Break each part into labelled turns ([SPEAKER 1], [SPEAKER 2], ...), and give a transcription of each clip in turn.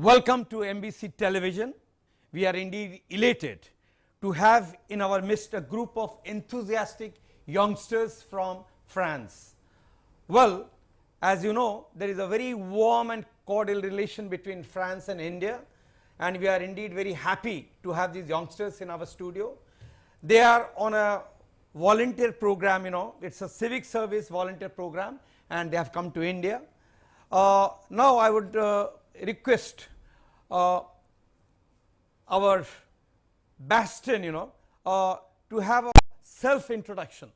[SPEAKER 1] Welcome to MBC Television. We are indeed elated to have in our midst a group of enthusiastic youngsters from France. Well, as you know, there is a very warm and cordial relation between France and India, and we are indeed very happy to have these youngsters in our studio. They are on a volunteer program, it's a civic service volunteer program, and they have come to India. Now I would request our Bastion, to have a self-introduction.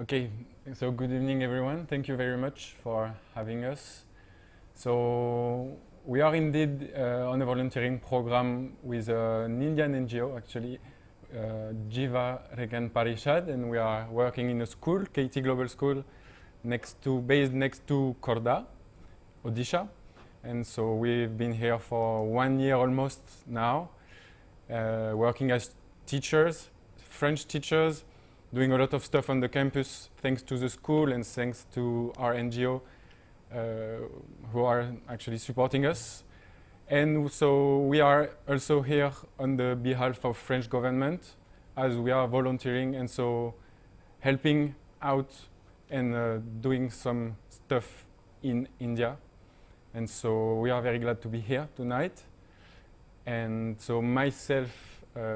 [SPEAKER 2] Okay, so good evening everyone. Thank you very much for having us. So we are indeed on a volunteering program with an Indian NGO actually, Jiva Regan Parishad, and we are working in a school, KT Global School, based next to Korda, Odisha. And so we've been here for 1 year almost now, working as teachers, French teachers, doing a lot of stuff on the campus thanks to the school and thanks to our NGO who are actually supporting us. And so we are also here on the behalf of French government as we are volunteering and so helping out and doing some stuff in India. And so we are very glad to be here tonight. And so myself,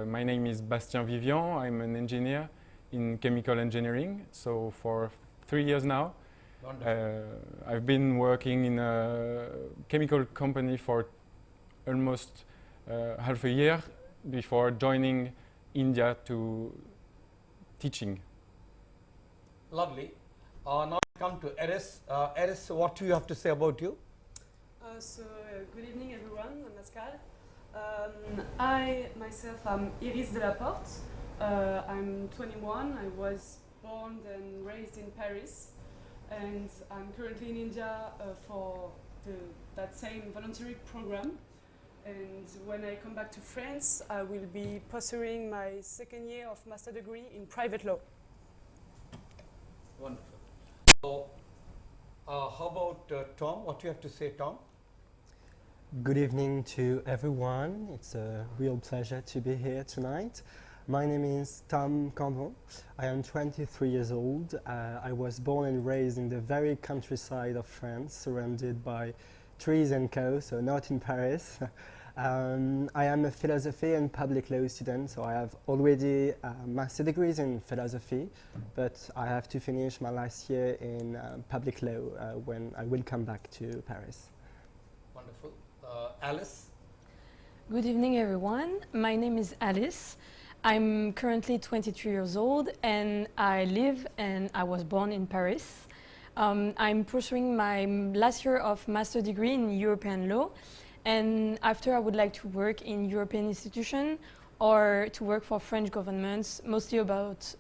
[SPEAKER 2] my name is Bastien Vivian. I'm an engineer in chemical engineering. So for 3 years now, I've been working in a chemical company for almost half a year before joining India to teaching.
[SPEAKER 1] Lovely. Now I come to Eris. Eris, what do you have to say about you?
[SPEAKER 3] Good evening everyone, I'm Pascal. I myself am Iris de la Porte. I'm 21, I was born and raised in Paris, and I'm currently in India for that same voluntary program. And when I come back to France, I will be pursuing my second year of master degree in private law.
[SPEAKER 1] Wonderful. So, how about Tom? What do you have to say, Tom?
[SPEAKER 4] Good evening to everyone. It's a real pleasure to be here tonight. My name is Tom Candon. I am 23 years old. I was born and raised in the very countryside of France, surrounded by trees and cows, so not in Paris. I am a philosophy and public law student, so I have already master degrees in philosophy, but I have to finish my last year in public law when I will come back to Paris.
[SPEAKER 1] Wonderful. Alice?
[SPEAKER 5] Good evening everyone. My name is Alice. I'm currently 23 years old and I live and I was born in Paris. I'm pursuing my last year of master degree in European law, and after I would like to work in European institutions or to work for French governments, mostly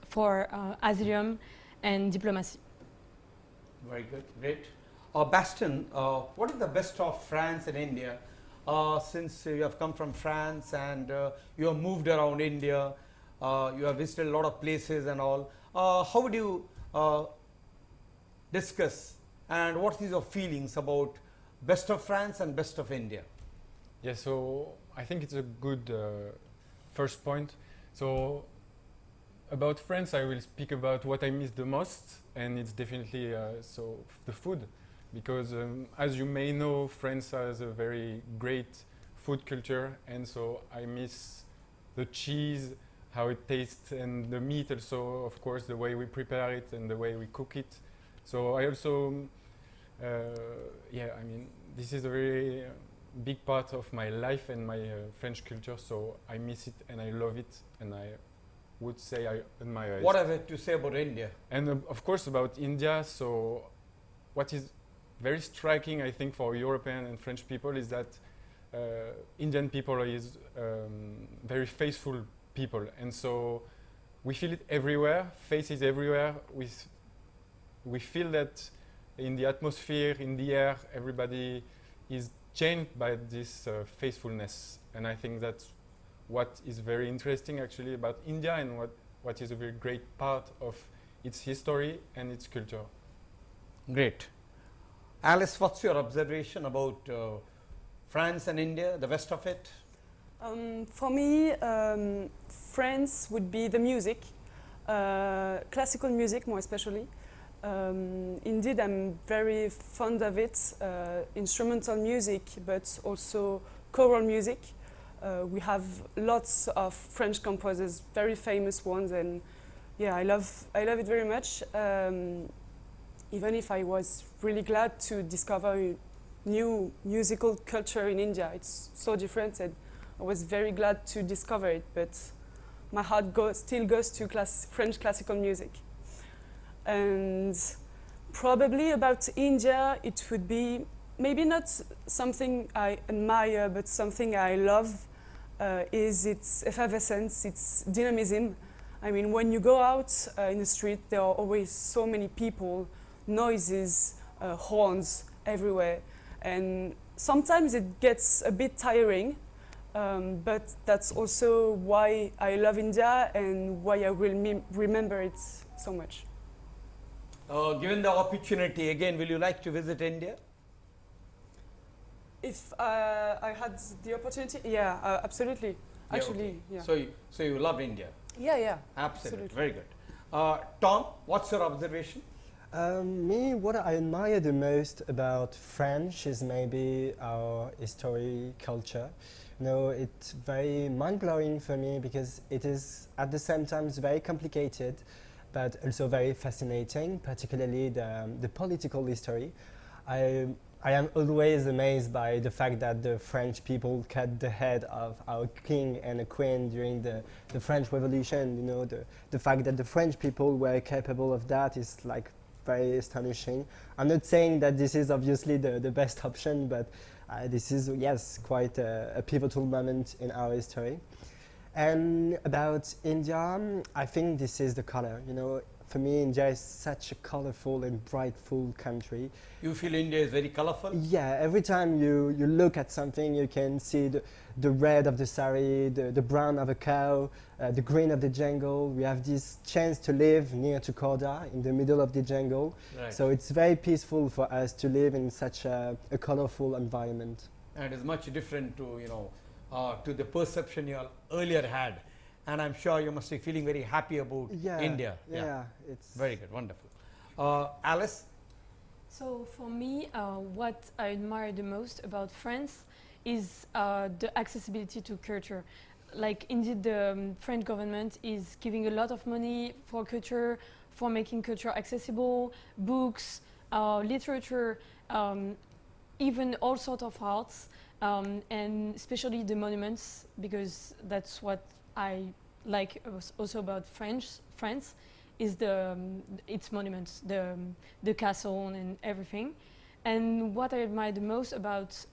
[SPEAKER 5] for asylum and diplomacy.
[SPEAKER 1] Very good, great. Bastion, what is the best of France and India? Since you have come from France and you have moved around India, you have visited a lot of places and all, how would you discuss and what is your feelings about best of France and best of India?
[SPEAKER 2] Yeah, so I think it's a good first point. So about France, I will speak about what I miss the most, and it's definitely the food. Because as you may know, France has a very great food culture, and so I miss the cheese, how it tastes, and the meat also, of course, the way we prepare it and the way we cook it. So I also, this is a very big part of my life and my French culture, so I miss it and I love it, and I would say I admire it.
[SPEAKER 1] What have you to say about India?
[SPEAKER 2] And of course about India, so what is very striking, I think, for European and French people is that Indian people is very faithful people, and so we feel it everywhere, faces everywhere. We feel that in the atmosphere, in the air, everybody is changed by this faithfulness, and I think that's what is very interesting actually about India and what is a very great part of its history and its culture.
[SPEAKER 1] Great. Alice, what's your observation about France and India, the best of it?
[SPEAKER 3] For me, France would be the music, classical music more especially. Indeed, I'm very fond of it, instrumental music, but also choral music. We have lots of French composers, very famous ones, and yeah, I love it very much. Even if I was really glad to discover a new musical culture in India, it's so different, and I was very glad to discover it. But my heart still goes to French classical music. And probably about India, it would be maybe not something I admire, but something I love, is its effervescence, its dynamism. I mean, when you go out in the street, there are always so many people, noises, horns everywhere. And sometimes it gets a bit tiring, but that's also why I love India and why I will remember it so much.
[SPEAKER 1] Given the opportunity, again, will you like to visit India?
[SPEAKER 3] If I had the opportunity, yeah, absolutely.
[SPEAKER 1] Yeah,
[SPEAKER 3] Actually,
[SPEAKER 1] okay.
[SPEAKER 3] yeah.
[SPEAKER 1] So you love India?
[SPEAKER 3] Yeah.
[SPEAKER 1] Absolutely. Very good. Tom, what's your observation?
[SPEAKER 4] Me, what I admire the most about French is maybe our history, culture. You know, it's very mind-blowing for me because it is at the same time very complicated, but also very fascinating, particularly the political history. I am always amazed by the fact that the French people cut the head of our king and a queen during the French Revolution. You know, the fact that the French people were capable of that is like very astonishing. I'm not saying that this is obviously the best option, but this is, yes, quite a pivotal moment in our history. And about India, I think this is the color. You know, for me, India is such a colorful and brightful country.
[SPEAKER 1] You feel India is very colorful?
[SPEAKER 4] Yeah, every time you look at something, you can see the red of the sari, the brown of a cow, the green of the jungle. We have this chance to live near to Korda, in the middle of the jungle.
[SPEAKER 1] Right.
[SPEAKER 4] So it's very peaceful for us to live in such a colorful environment.
[SPEAKER 1] And it's much different to, to the perception you all earlier had. And I'm sure you must be feeling very happy about India.
[SPEAKER 4] Yeah, it's
[SPEAKER 1] very good, wonderful. Alice?
[SPEAKER 5] So for me, what I admire the most about France is the accessibility to culture. Like indeed the French government is giving a lot of money for culture, for making culture accessible, books, literature, even all sorts of arts, and especially the monuments, because that's what I like also about France is its monuments, the castle and everything. And what I admire the most about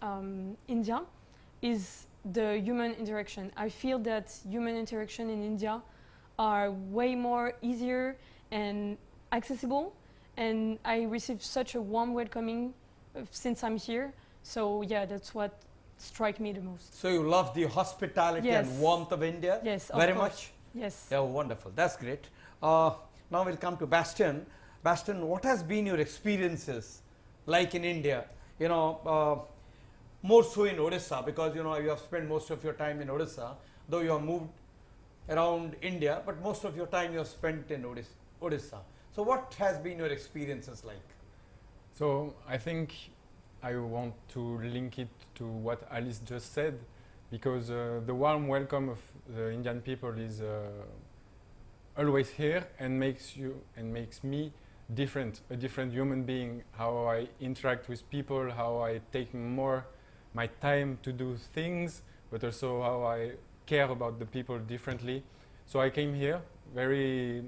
[SPEAKER 5] India is the human interaction. I feel that human interaction in India are way more easier and accessible, and I receive such a warm welcoming since I'm here. So yeah, that's what strike me the most.
[SPEAKER 1] So you love the hospitality and warmth of India?
[SPEAKER 5] Yes,
[SPEAKER 1] very
[SPEAKER 5] of course.
[SPEAKER 1] much?
[SPEAKER 5] Yes.
[SPEAKER 1] Yeah, wonderful. That's great. Now we'll come to Bastian. Bastian, what has been your experiences like in India? More so in Odisha, because you have spent most of your time in Odisha, though you have moved around India, but most of your time you have spent in Odisha. So what has been your experiences like?
[SPEAKER 2] So I think I want to link it to what Alice just said, because the warm welcome of the Indian people is always here and makes me different, a different human being. How I interact with people, how I take more my time to do things, but also how I care about the people differently. So I came here very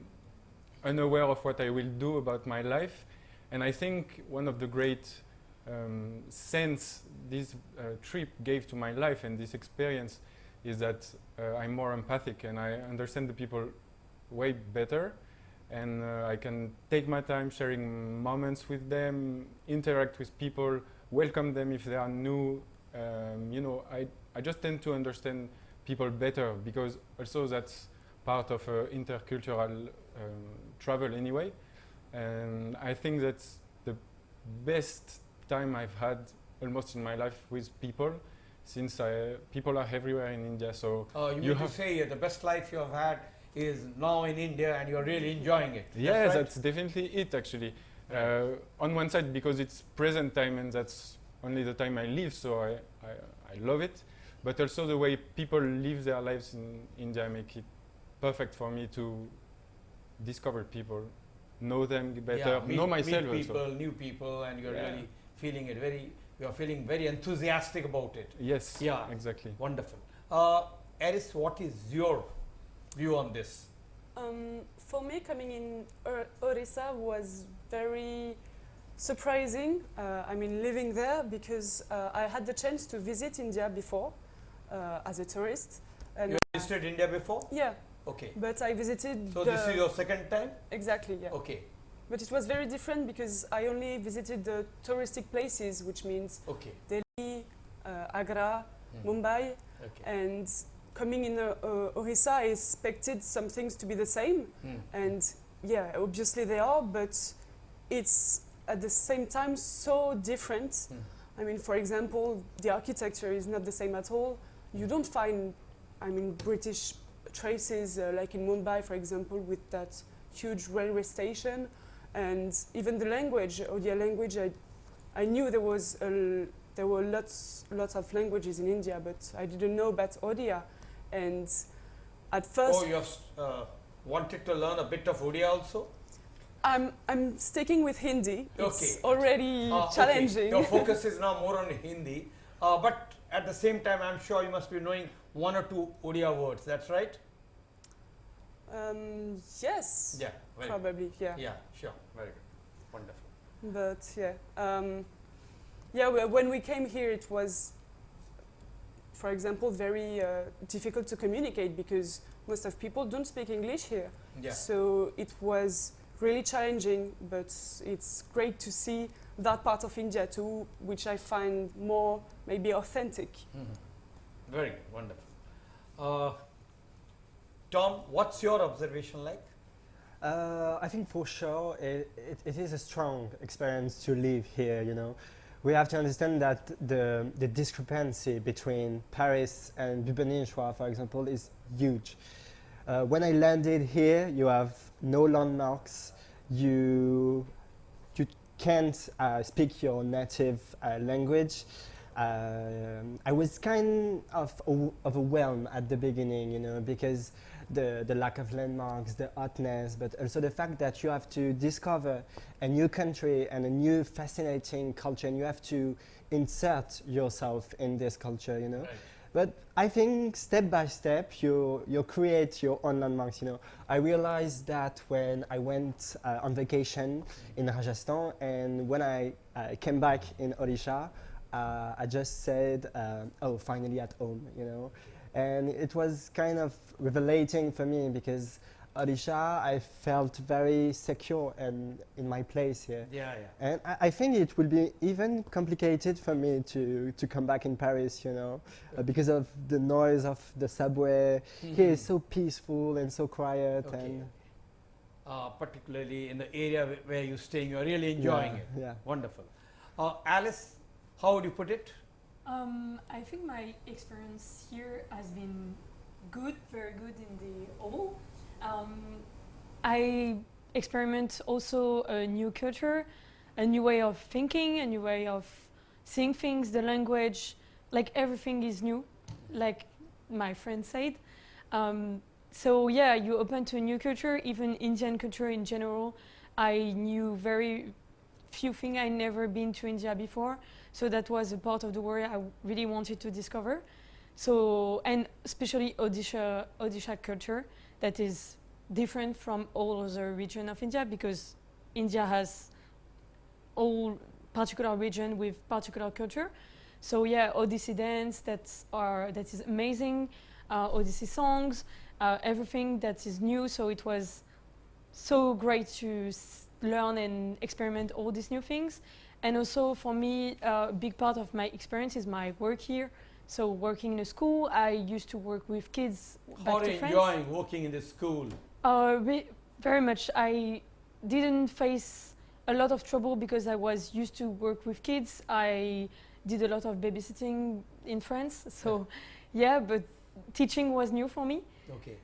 [SPEAKER 2] unaware of what I will do about my life, and I think one of the great sense this trip gave to my life and this experience is that I'm more empathic and I understand the people way better, and I can take my time sharing moments with them, interact with people, welcome them if they are new. I just tend to understand people better, because also that's part of intercultural travel anyway, and I think that's the best time I've had almost in my life with people, since people are everywhere in India. So
[SPEAKER 1] You mean to say the best life you have had is now in India and you're really enjoying it?
[SPEAKER 2] yes,
[SPEAKER 1] right?
[SPEAKER 2] that's definitely it actually. On one side, because it's present time and that's only the time I live, so I love it. But also the way people live their lives in India make it perfect for me to discover people, know them better, know myself
[SPEAKER 1] meet people,
[SPEAKER 2] also.
[SPEAKER 1] new people, and you're really feeling it you're feeling very enthusiastic about it.
[SPEAKER 2] Yes,
[SPEAKER 1] Yeah,
[SPEAKER 2] exactly.
[SPEAKER 1] wonderful. Eris, what is your view on this?
[SPEAKER 3] For me, coming in Odisha was very surprising. I mean, living there because I had the chance to visit India before as a tourist. And
[SPEAKER 1] You visited India before?
[SPEAKER 3] yeah,
[SPEAKER 1] Okay.
[SPEAKER 3] but I visited.
[SPEAKER 1] So this is your second time?
[SPEAKER 3] Exactly, yeah.
[SPEAKER 1] Okay.
[SPEAKER 3] But it was very different because I only visited the touristic places, which means
[SPEAKER 1] Okay.
[SPEAKER 3] Delhi, Agra, Mumbai,
[SPEAKER 1] Okay.
[SPEAKER 3] and coming in Orissa, I expected some things to be the same, and yeah, obviously they are, but it's at the same time so different. I mean, for example, the architecture is not the same at all. You don't find, I mean, British traces like in Mumbai, for example, with that huge railway station, and even the language, Odia language. I knew there were lots of languages in India, but I didn't know about Odia, and at first.
[SPEAKER 1] Oh, you have wanted to learn a bit of Odia also?
[SPEAKER 3] I'm sticking with Hindi.
[SPEAKER 1] Okay.
[SPEAKER 3] It's already
[SPEAKER 1] Okay.
[SPEAKER 3] challenging.
[SPEAKER 1] Your focus is now more on Hindi, but at the same time, I'm sure you must be knowing one or two Odia words. That's right?
[SPEAKER 3] Yes.
[SPEAKER 1] Yeah. Very
[SPEAKER 3] Probably. Yeah.
[SPEAKER 1] good. Yeah. Sure. Very good. Wonderful.
[SPEAKER 3] But yeah. When we came here, it was, for example, very difficult to communicate because most of people don't speak English here.
[SPEAKER 1] Yeah.
[SPEAKER 3] So it was really challenging, but it's great to see that part of India too, which I find more maybe authentic.
[SPEAKER 1] Very good. Wonderful. Tom, what's your observation like?
[SPEAKER 4] I think for sure it is a strong experience to live here, you know. We have to understand that the discrepancy between Paris and Bhubaneswar, for example, is huge. When I landed here, you have no landmarks, you can't speak your native language. I was kind of overwhelmed at the beginning, you know, because the lack of landmarks, the hotness, but also the fact that you have to discover a new country and a new fascinating culture, and you have to insert yourself in this culture, you know.
[SPEAKER 1] Right.
[SPEAKER 4] But I think step by step, you create your own landmarks, you know. I realized that when I went on vacation in Rajasthan, and when I came back in Odisha, I just said, oh, finally at home, you know. And it was kind of revelating for me because Odisha, I felt very secure and in my place here.
[SPEAKER 1] Yeah.
[SPEAKER 4] And I think it will be even complicated for me to come back in Paris, you know, because of the noise of the subway. Here is so peaceful and so quiet.
[SPEAKER 1] Okay.
[SPEAKER 4] And
[SPEAKER 1] Particularly in the area where you're staying, you're really enjoying it.
[SPEAKER 4] Yeah.
[SPEAKER 1] Wonderful. Alice, how would you put it?
[SPEAKER 5] I think my experience here has been good, very good in the whole. I experiment also a new culture, a new way of thinking, a new way of seeing things, the language, like everything is new, like my friend said. So yeah, you open to a new culture, even Indian culture in general. I knew very few things. I never been to India before. So that was a part of the world I really wanted to discover. So, and especially Odisha culture that is different from all other region of India because India has all particular region with particular culture. So yeah, Odissi dance that is amazing, Odissi songs, everything that is new. So it was so great to learn and experiment all these new things. And also for me, a big part of my experience is my work here. So working in a school, I used to work with kids
[SPEAKER 1] How
[SPEAKER 5] back
[SPEAKER 1] are
[SPEAKER 5] to
[SPEAKER 1] you
[SPEAKER 5] France.
[SPEAKER 1] enjoying working in this school?
[SPEAKER 5] Very much. I didn't face a lot of trouble because I was used to work with kids. I did a lot of babysitting in France, so yeah, but teaching was new for me.
[SPEAKER 1] Okay.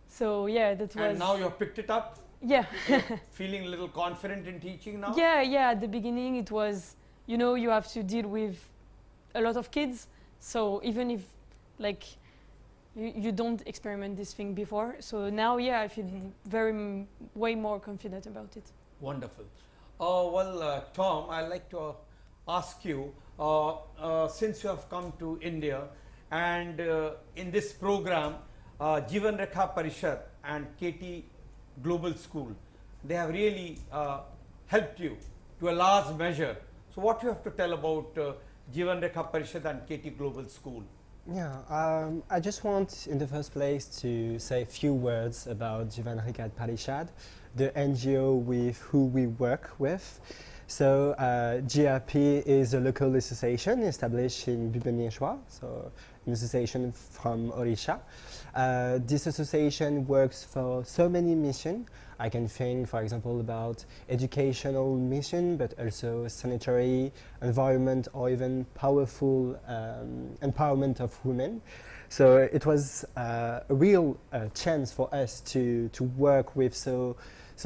[SPEAKER 5] So yeah, that was.
[SPEAKER 1] And now you have picked it up?
[SPEAKER 5] Yeah.
[SPEAKER 1] Feeling a little confident in teaching now?
[SPEAKER 5] Yeah, yeah. At the beginning, it was, you know, you have to deal with a lot of kids. So even if, like, you don't experiment this thing before, so now, yeah, I feel way more confident about it.
[SPEAKER 1] Wonderful. Tom, I'd like to ask you, since you have come to India, and in this program, Jivan Rekha Parishad and KT Global School, they have really helped you to a large measure. So what you have to tell about Jivan Rekha Parishad and KT Global School?
[SPEAKER 4] Yeah, I just want in the first place to say a few words about Jivan Rekha Parishad, the NGO with who we work with. So GRP is a local association established in Bhubaneswar, so an association from Odisha. This association works for so many missions. I can think, for example, about educational mission, but also sanitary, environment, or even powerful empowerment of women. So it was a real chance for us to work with so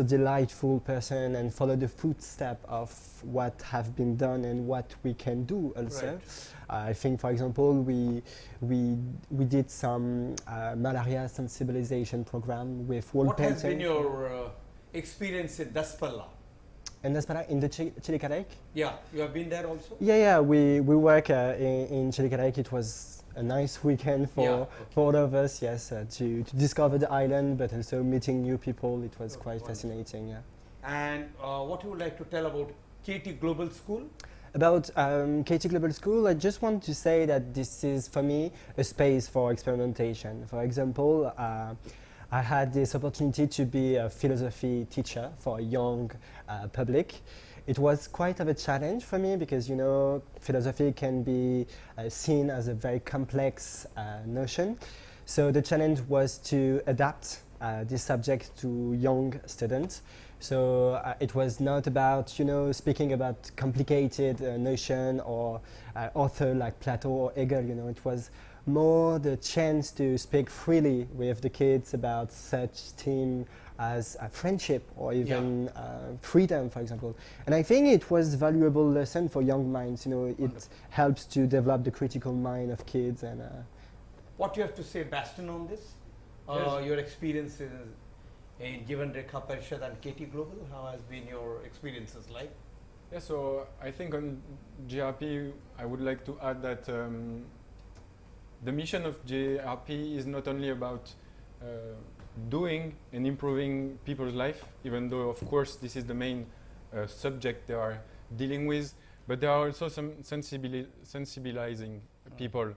[SPEAKER 4] delightful person and follow the footsteps of what have been done and what we can do also.
[SPEAKER 1] Right.
[SPEAKER 4] I think, for example, we did some malaria sensibilization program with wall
[SPEAKER 1] What
[SPEAKER 4] painting.
[SPEAKER 1] has been your experience in Daspalla?
[SPEAKER 4] And that's in the Chilicarec?
[SPEAKER 1] Yeah, you have been there also?
[SPEAKER 4] Yeah, we work in Chilicarec. It was a nice weekend for all of us, yes, to discover the island, but also meeting new people. It was quite fascinating, yeah.
[SPEAKER 1] And what you would like to tell about KT Global School?
[SPEAKER 4] About KT Global School, I just want to say that this is, for me, a space for experimentation. For example, I had this opportunity to be a philosophy teacher for a young public. It was quite of a challenge for me because, you know, philosophy can be seen as a very complex notion. So the challenge was to adapt this subject to young students. So it was not about, you know, speaking about complicated notion or author like Plato or Hegel, you know. It was more the chance to speak freely with the kids about such theme as friendship or even freedom, for example. And I think it was a valuable lesson for young minds. You know, it helps to develop the critical mind of kids. And
[SPEAKER 1] what do you have to say, Baston, on this? Your experiences in Jivan Rekha Parishad and KT Global, how has been your experiences like?
[SPEAKER 2] Yeah, so I think on GRP, I would like to add that the mission of GRP is not only about doing and improving people's life, even though of course this is the main subject they are dealing with, but they are also some sensibilizing people,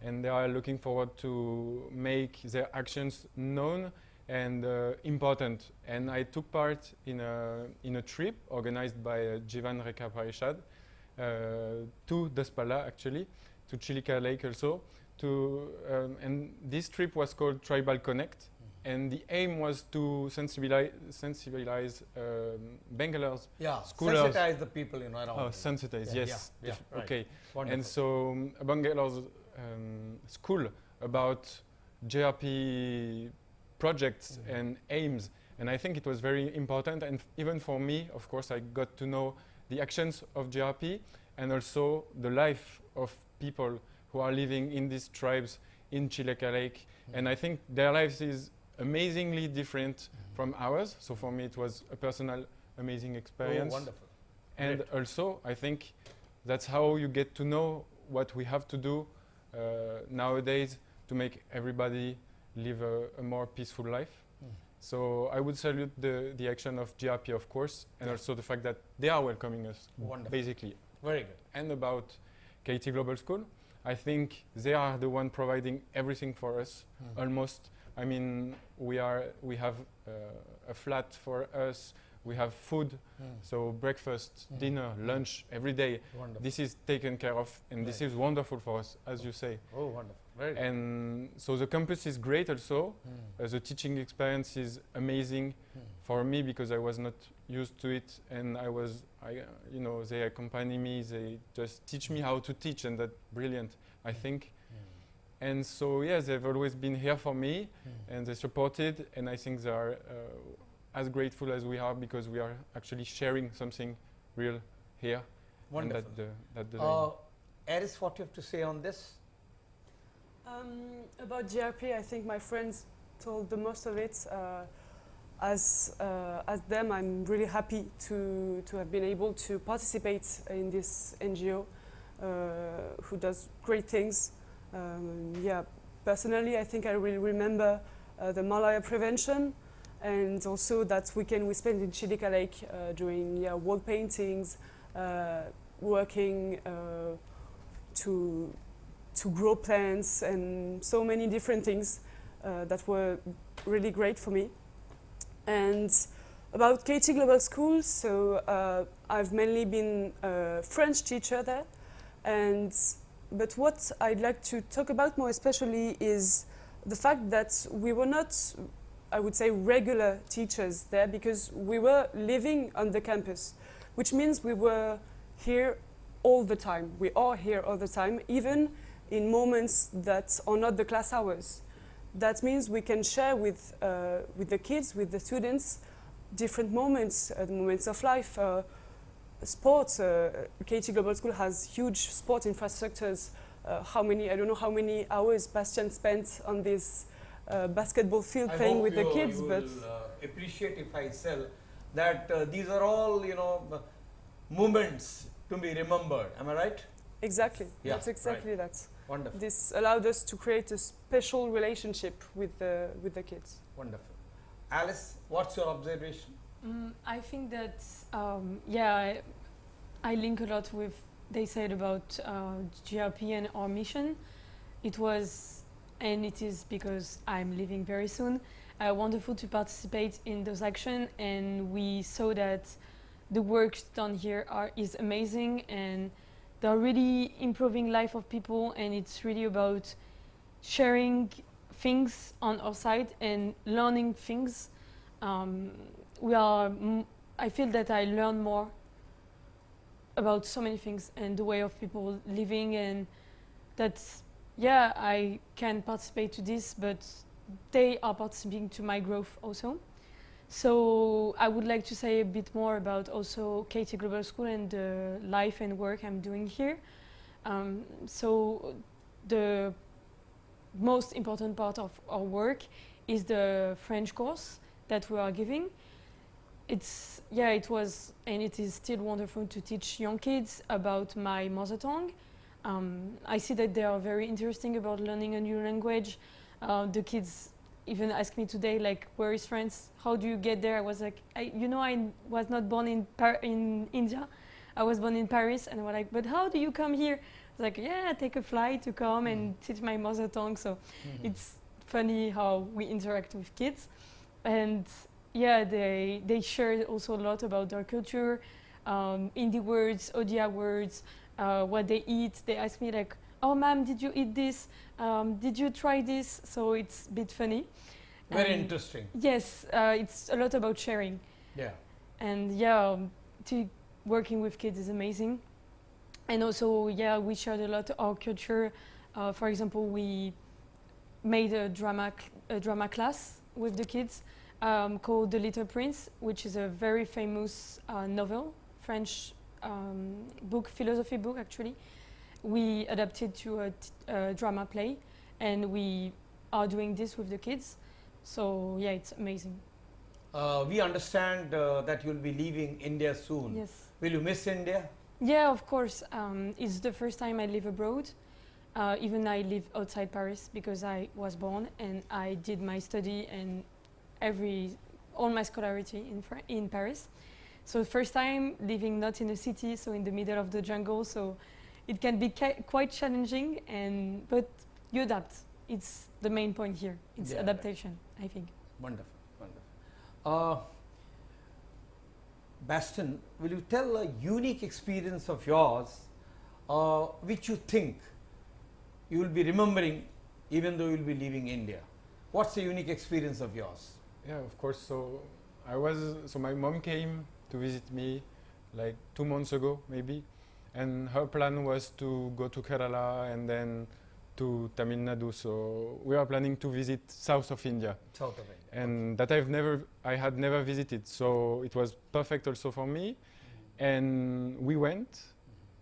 [SPEAKER 2] and they are looking forward to make their actions known and important. And I took part in a trip organized by Jivan Rekha Parishad to Daspalla, actually, to Chilika Lake also. And this trip was called Tribal Connect, and the aim was to sensibilize Bangalores schoolers.
[SPEAKER 1] Sensitize the people around.
[SPEAKER 2] Oh, sensitize, yes.
[SPEAKER 1] Yeah, right.
[SPEAKER 2] Okay.
[SPEAKER 1] Wonderful.
[SPEAKER 2] And so Bangalore's school about JRP projects and aims, and I think it was very important. And even for me, of course, I got to know the actions of JRP and also the life of people who are living in these tribes in Chileka Lake. And I think their lives is amazingly different from ours. So for me, it was a personal, amazing experience.
[SPEAKER 1] Oh, wonderful.
[SPEAKER 2] And
[SPEAKER 1] Great.
[SPEAKER 2] also, I think that's how you get to know what we have to do nowadays to make everybody live a more peaceful life. So I would salute the action of GRP, of course, and also the fact that they are welcoming us, basically.
[SPEAKER 1] Very good.
[SPEAKER 2] And about KT Global School, I think they are the one providing everything for us, almost. I mean, we have a flat for us, we have food, so breakfast, dinner, lunch, every day.
[SPEAKER 1] Wonderful.
[SPEAKER 2] This is taken care of, and this is wonderful for us, as you say.
[SPEAKER 1] Oh, wonderful. Very good.
[SPEAKER 2] And so the campus is great also. The teaching experience is amazing for me because I was not used to it, and you know, they accompany me, they just teach me how to teach, and that's brilliant. I think. And so, yeah, they've always been here for me, and they supported, and I think they are as grateful as we are, because we are actually sharing something real here.
[SPEAKER 1] Wonderful.
[SPEAKER 2] And that the aim.
[SPEAKER 1] Eris, what you have to say on this?
[SPEAKER 3] About GRP, I think my friends told the most of it. As them, I'm really happy to have been able to participate in this NGO who does great things. Yeah, personally, I think I really remember the malaria prevention, and also that weekend we spent in Chilika Lake doing wall paintings, working to grow plants, and so many different things that were really great for me. And about KT Global School, so I've mainly been a French teacher there, but what I'd like to talk about more especially is the fact that we were not, I would say, regular teachers there, because we were living on the campus, which means we were here all the time. We are here all the time, even in moments that are not the class hours. That means we can share with the kids, with the students, different moments, the moments of life. Sports, KT Global School has huge sport infrastructures. I don't know how many hours Bastian spent on this basketball field playing with the kids.
[SPEAKER 1] But you will appreciate if I tell that these are all, moments to be remembered. Am I right?
[SPEAKER 3] Exactly.
[SPEAKER 1] Yeah,
[SPEAKER 3] that's exactly
[SPEAKER 1] right.
[SPEAKER 3] that.
[SPEAKER 1] Wonderful.
[SPEAKER 3] This allowed us to create a special relationship with the kids.
[SPEAKER 1] Wonderful. Alice, what's your observation?
[SPEAKER 5] I think that, I link a lot with they said about GRP and our mission. It was, and it is because I'm leaving very soon, wonderful to participate in those actions, and we saw that the work done here is amazing, and they're really improving life of people, and it's really about sharing things on our side and learning things. I feel that I learn more about so many things and the way of people living, and that's, I can participate to this, but they are participating to my growth also. So I would like to say a bit more about also KT Global School and the life and work I'm doing here. So the most important part of our work is the French course that we are giving. It was and it is still wonderful to teach young kids about my mother tongue. I see that they are very interesting about learning a new language. The kids even asked me today, like, where is France? How do you get there? I was like, I was not born in India. I was born in Paris, and I was like, but how do you come here? I was like, take a flight to come and teach my mother tongue. So it's funny how we interact with kids. And they share also a lot about their culture, indie words, Odia words, what they eat. They ask me like, oh, ma'am, did you eat this? Did you try this? So it's a bit funny.
[SPEAKER 1] Very interesting.
[SPEAKER 5] Yes, it's a lot about sharing.
[SPEAKER 1] Yeah.
[SPEAKER 5] And working with kids is amazing. And also, we shared a lot of our culture. For example, we made a drama class with the kids called The Little Prince, which is a very famous novel, French book, philosophy book actually. We adapted to a drama play, and we are doing this with the kids. So it's amazing.
[SPEAKER 1] We understand that you'll be leaving India soon.
[SPEAKER 5] Yes.
[SPEAKER 1] Will you miss India?
[SPEAKER 5] Yeah, of course. It's the first time I live abroad. Even I live outside Paris because I was born and I did my study and all my scholarity in Paris. So first time living not in a city, so in the middle of the jungle. So it can be quite challenging, but you adapt. It's the main point here. It's adaptation, I think.
[SPEAKER 1] Wonderful, wonderful. Bastian, will you tell a unique experience of yours which you think you will be remembering even though you will be leaving India? What's the unique experience of yours?
[SPEAKER 2] Yeah, of course. So my mom came to visit me like 2 months ago, maybe. and her plan was to go to Kerala and then to Tamil Nadu. So we are planning to visit south of India,
[SPEAKER 1] South of India.
[SPEAKER 2] and that I had never visited. So it was perfect also for me. And we went,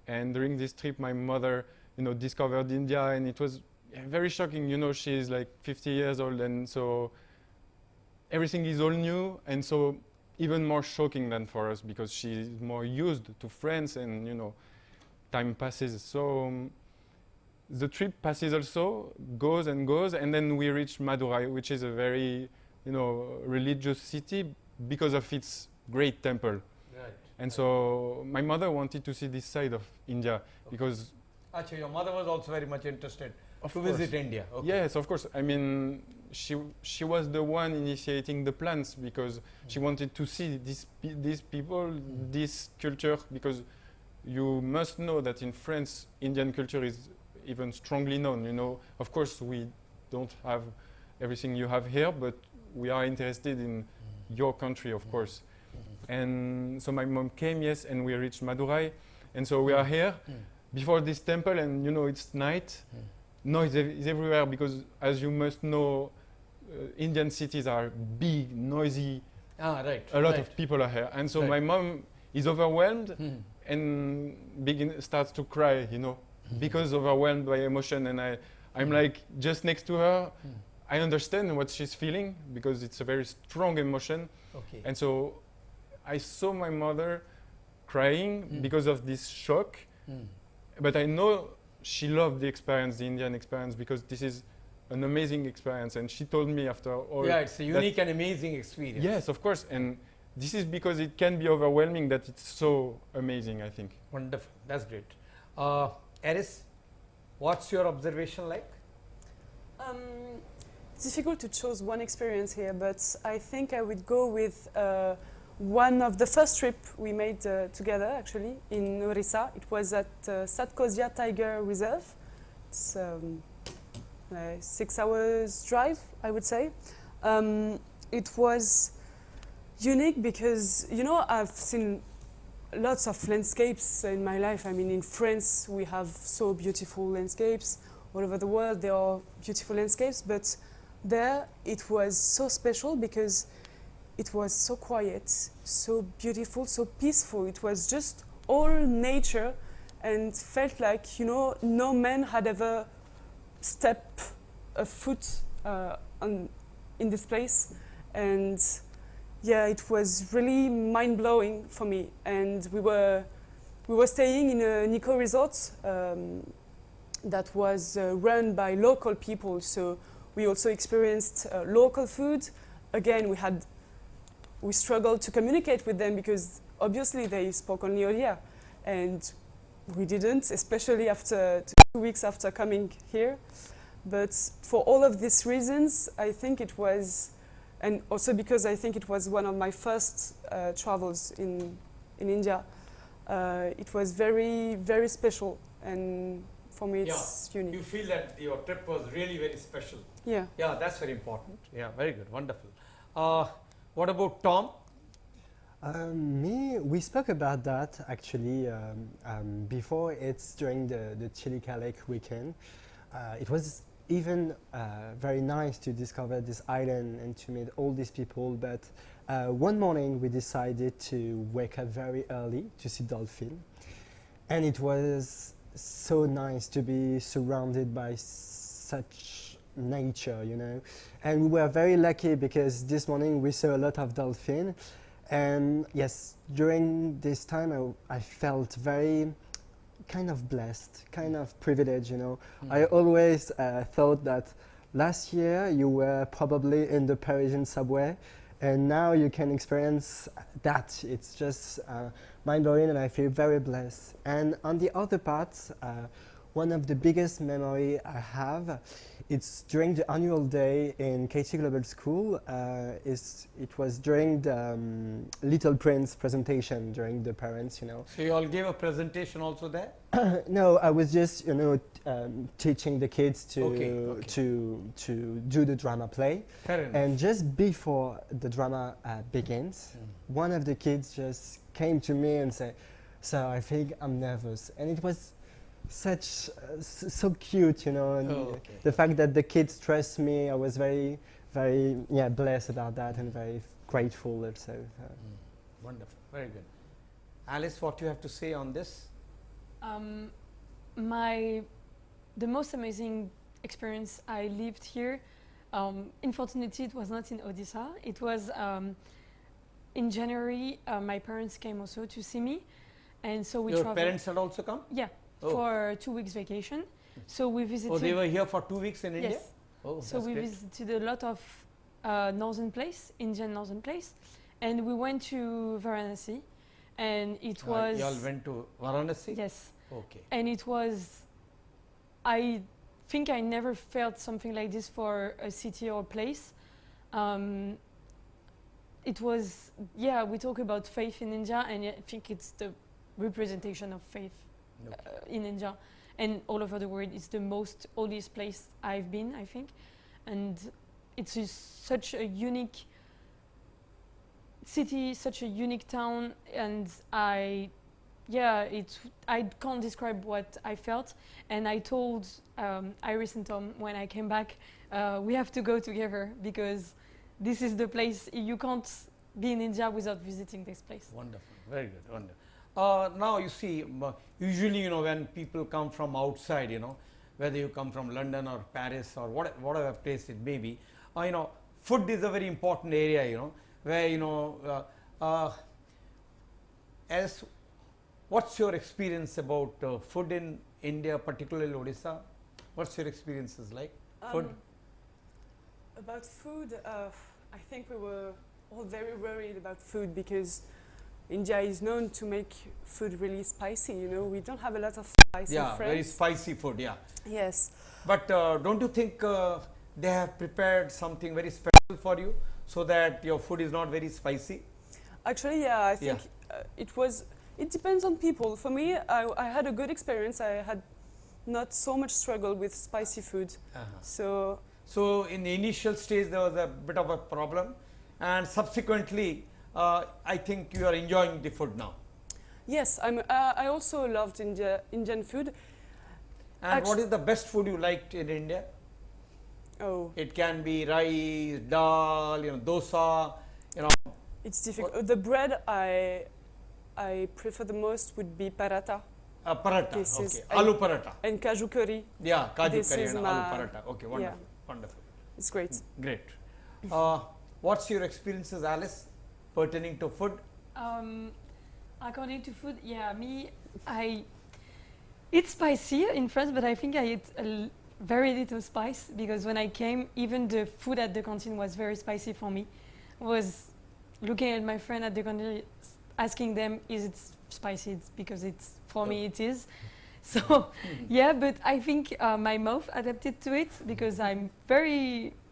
[SPEAKER 2] and during this trip, my mother, discovered India, and it was very shocking. She's like 50 years old, and so everything is all new, and so even more shocking than for us because she's more used to France, and time passes. So the trip passes also, goes and goes, and then we reach Madurai, which is a very religious city because of its great temple.
[SPEAKER 1] Right.
[SPEAKER 2] And so my mother wanted to see this side of India because
[SPEAKER 1] Actually, your mother was also very much interested
[SPEAKER 2] of
[SPEAKER 1] to
[SPEAKER 2] course.
[SPEAKER 1] visit India. Okay.
[SPEAKER 2] Yes, of course. I mean, she was the one initiating the plans because she wanted to see these people, this culture, because you must know that in France, Indian culture is even strongly known. Of course, we don't have everything you have here, but we are interested in your country, of course. And so my mom came, yes, and we reached Madurai, and so we are here before this temple, and it's night. Noise is everywhere because, as you must know, Indian cities are big, noisy.
[SPEAKER 1] Right.
[SPEAKER 2] A lot of people are here, and so my mom is overwhelmed and starts to cry, because overwhelmed by emotion. And I'm like just next to her. I understand what she's feeling because it's a very strong emotion.
[SPEAKER 1] Okay.
[SPEAKER 2] And so I saw my mother crying because of this shock, but I know she loved the experience, the Indian experience, because this is an amazing experience. And she told me after all.
[SPEAKER 1] Yeah, it's a unique and amazing experience.
[SPEAKER 2] Yes, of course. And this is because it can be overwhelming that it's so amazing, I think.
[SPEAKER 1] Wonderful. That's great. Eris, what's your observation like?
[SPEAKER 3] It's difficult to choose one experience here, but I think I would go with one of the first trip we made together, actually, in Orissa. It was at Satkosia Tiger Reserve. It's 6 hours drive, I would say. It was unique because, I've seen lots of landscapes in my life. I mean, in France, we have so beautiful landscapes. All over the world, there are beautiful landscapes, but there it was so special because it was so quiet, so beautiful, so peaceful. It was just all nature and felt like, no man had ever stepped a foot in this place. And yeah, it was really mind-blowing for me. And we were staying in an eco resort that was run by local people. So we also experienced local food. Again, we struggled to communicate with them because obviously they spoke only Odia, and we didn't, especially after 2 weeks after coming here. But for all of these reasons, I think it was, and also because I think it was one of my first travels in India, it was very, very special, and for me it's unique.
[SPEAKER 1] You feel that your trip was really very special.
[SPEAKER 3] Yeah.
[SPEAKER 1] Yeah, that's very important. Yeah, very good, wonderful. What about Tom?
[SPEAKER 4] We spoke about that actually before. It's during the Chilika Lake weekend. It was even very nice to discover this island and to meet all these people, but one morning we decided to wake up very early to see dolphin, and it was so nice to be surrounded by such nature, and we were very lucky because this morning we saw a lot of dolphin. And yes, during this time I felt very kind of blessed, kind of privileged, I always thought that last year you were probably in the Parisian subway, and now you can experience that. It's just mind-blowing, and I feel very blessed. And on the other part, one of the biggest memory I have, it's during the annual day in KT Global School. It was during the Little Prince presentation during the parents,
[SPEAKER 1] So you all gave a presentation also there?
[SPEAKER 4] No, I was just, teaching the kids to do the drama play.
[SPEAKER 1] Fair enough.
[SPEAKER 4] And just before the drama begins, one of the kids just came to me and said, So I think I'm nervous, and it was such so cute, you know. And the fact that the kids trust me, I was very, very blessed about that, and very grateful also.
[SPEAKER 1] Wonderful, very good. Alice, what you have to say on this?
[SPEAKER 5] The most amazing experience I lived here. Unfortunately, it was not in Odisha. It was in January. My parents came also to see me, and so we
[SPEAKER 1] Your
[SPEAKER 5] traveled.
[SPEAKER 1] parents had also come?
[SPEAKER 5] Yeah, for 2 weeks vacation. So we visited.
[SPEAKER 1] Oh, they were here for 2 weeks in India?
[SPEAKER 5] Yes.
[SPEAKER 1] Oh,
[SPEAKER 5] so we visited a lot of northern place, Indian northern place, and we went to Varanasi, and it was.
[SPEAKER 1] You all went to Varanasi?
[SPEAKER 5] Yes.
[SPEAKER 1] Okay.
[SPEAKER 5] And it was. I think I never felt something like this for a city or place. It was, we talk about faith in India, and I think it's the representation of faith in India. And all over the world, it's the most holiest place I've been, I think. And it's just such a unique city, such a unique town, and I can't describe what I felt. And I told Iris and Tom when I came back, we have to go together because this is the place. You can't be in India without visiting this place.
[SPEAKER 1] Wonderful, very good, wonderful. Now you see, usually, you know, when people come from outside, you know, whether you come from London or Paris or whatever place it may be, you know, food is a very important area, you know, where, you know, what's your experience about food in India, particularly Odisha? What's your experiences like? Food?
[SPEAKER 3] About food, I think we were all very worried about food because India is known to make food really spicy, you know. We don't have a lot of spice in France.
[SPEAKER 1] Very spicy food,
[SPEAKER 3] Yes.
[SPEAKER 1] But don't you think they have prepared something very special for you so that your food is not very spicy?
[SPEAKER 3] Actually, I think it depends on people. For me, I had a good experience. I had not so much struggle with spicy food.
[SPEAKER 1] So in the initial stage, there was a bit of a problem, and subsequently, I think you are enjoying the food now.
[SPEAKER 3] Yes, I also loved Indian food.
[SPEAKER 1] And what is the best food you liked in India?
[SPEAKER 3] Oh,
[SPEAKER 1] it can be rice, dal, you know, dosa, you know.
[SPEAKER 3] It's difficult. The bread I prefer the most would be paratha.
[SPEAKER 1] Paratha, okay. Aloo paratha.
[SPEAKER 3] And kaju curry.
[SPEAKER 1] Yeah, kaju curry and aloo paratha. Okay, wonderful, wonderful.
[SPEAKER 3] It's great.
[SPEAKER 1] Great. What's your experiences, Alice, pertaining to food?
[SPEAKER 5] According to food, it's spicy in France, but I think I eat very little spice because when I came, even the food at the canteen was very spicy for me. I was looking at my friend at the canteen, asking them, is it spicy? It's because it's, for me it is. So, but I think my mouth adapted to it because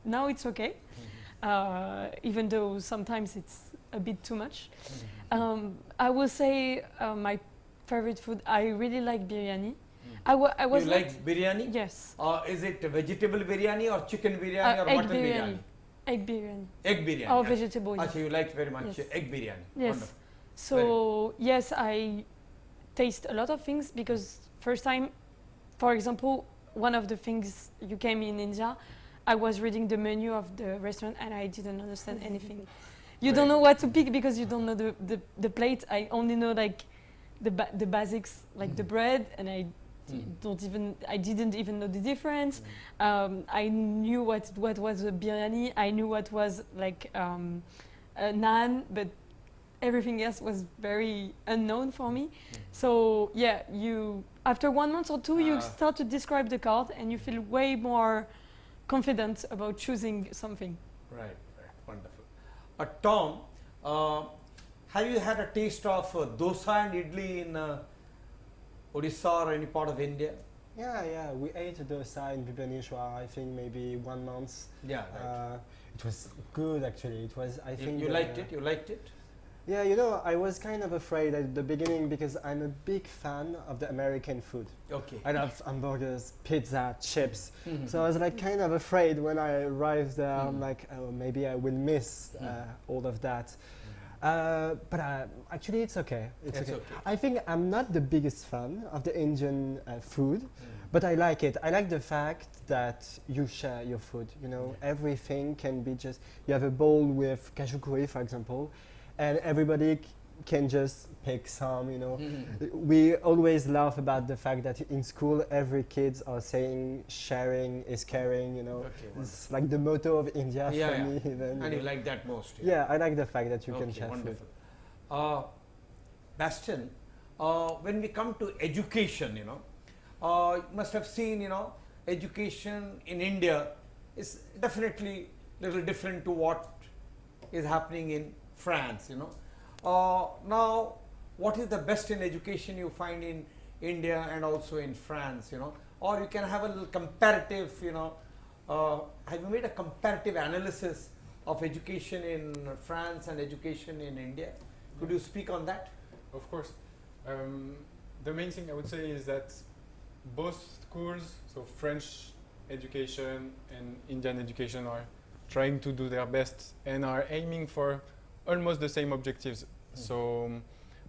[SPEAKER 5] now it's okay. Even though sometimes it's a bit too much. I will say my favorite food, I really like biryani. You
[SPEAKER 1] like biryani?
[SPEAKER 5] Yes.
[SPEAKER 1] Is it vegetable biryani or chicken biryani or mutton biryani?
[SPEAKER 5] Egg biryani.
[SPEAKER 1] Egg biryani.
[SPEAKER 5] Or vegetable.
[SPEAKER 1] So you like very much egg biryani.
[SPEAKER 5] Yes.
[SPEAKER 1] Wonderful.
[SPEAKER 5] So yes, I taste a lot of things because first time, for example, one of the things you came in India, I was reading the menu of the restaurant and I didn't understand anything. You don't know what to pick because you don't know the plate. I only know like the basics, like the bread, and I didn't even know the difference. I knew what was a biryani. I knew what was like a naan, but everything else was very unknown for me. So after 1 month or two, you start to describe the card and you feel way more confident about choosing something.
[SPEAKER 1] Right, wonderful. Tom, have you had a taste of dosa and idli in Odisha or any part of India?
[SPEAKER 4] Yeah, we ate dosa in Bhubaneswar, I think maybe 1 month.
[SPEAKER 1] Yeah, right.
[SPEAKER 4] It was good actually. It was, I think.
[SPEAKER 1] You liked it? You liked it?
[SPEAKER 4] Yeah, you know, I was kind of afraid at the beginning because I'm a big fan of the American food.
[SPEAKER 1] Okay.
[SPEAKER 4] I love hamburgers, pizza, chips. So I was like kind of afraid when I arrived there. I'm like, oh, maybe I will miss all of that. But actually, it's okay. It's
[SPEAKER 1] It's
[SPEAKER 4] okay.
[SPEAKER 1] okay.
[SPEAKER 4] I think I'm not the biggest fan of the Indian food, but I like it. I like the fact that you share your food. You know, everything can be just. You have a bowl with cashew curry, for example, and everybody can just pick some. You know, we always laugh about the fact that in school every kids are saying sharing is caring. You know,
[SPEAKER 1] Okay,
[SPEAKER 4] it's like the motto of India
[SPEAKER 1] Yeah,
[SPEAKER 4] for
[SPEAKER 1] yeah.
[SPEAKER 4] me. Even,
[SPEAKER 1] And you
[SPEAKER 4] know.
[SPEAKER 1] like that most?
[SPEAKER 4] Yeah, I like the fact that you can
[SPEAKER 1] Okay,
[SPEAKER 4] share
[SPEAKER 1] wonderful.
[SPEAKER 4] food.
[SPEAKER 1] Bastian, when we come to education, you you must have seen, education in India is definitely a little different to what is happening in France, Now, what is the best in education you find in India and also in France, Or you can have a little comparative, have you made a comparative analysis of education in France and education in India? Could you speak on that?
[SPEAKER 2] Of course. The main thing I would say is that both schools, so French education and Indian education, are trying to do their best and are aiming for almost the same objectives. So